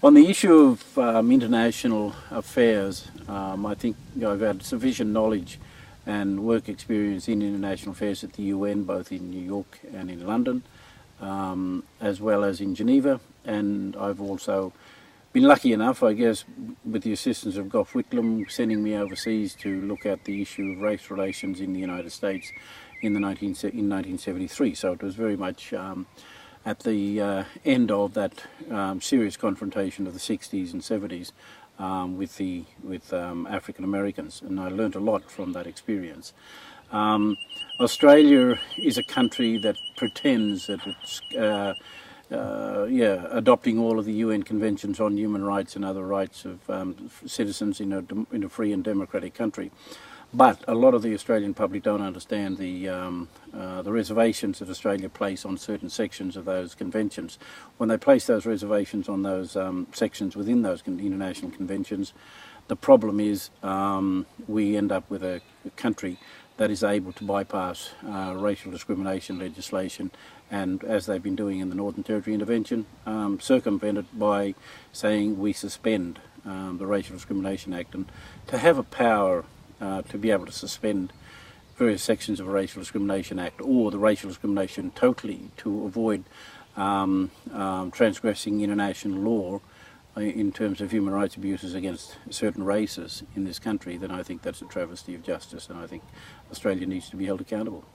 On the issue of international affairs, I think I've had sufficient knowledge and work experience in international affairs at the UN, both in New York and in London, as well as in Geneva. And I've also been lucky enough, I guess, with the assistance of Gough Whitlam, sending me overseas to look at the issue of race relations in the United States in 1973. So it was very much at the end of that serious confrontation of the 60s and 70s with African Americans, and I learned a lot from that experience. Australia is a country that pretends that it's adopting all of the UN conventions on human rights and other rights of citizens in a free and democratic country. But a lot of the Australian public don't understand the reservations that Australia place on certain sections of those conventions. When they place those reservations on those sections within those international conventions, the problem is we end up with a country that is able to bypass racial discrimination legislation, and as they've been doing in the Northern Territory intervention, circumvent it by saying we suspend the Racial Discrimination Act. And to have a power to be able to suspend various sections of the Racial Discrimination Act or the racial discrimination totally to avoid transgressing international law in terms of human rights abuses against certain races in this country, then I think that's a travesty of justice, and I think Australia needs to be held accountable.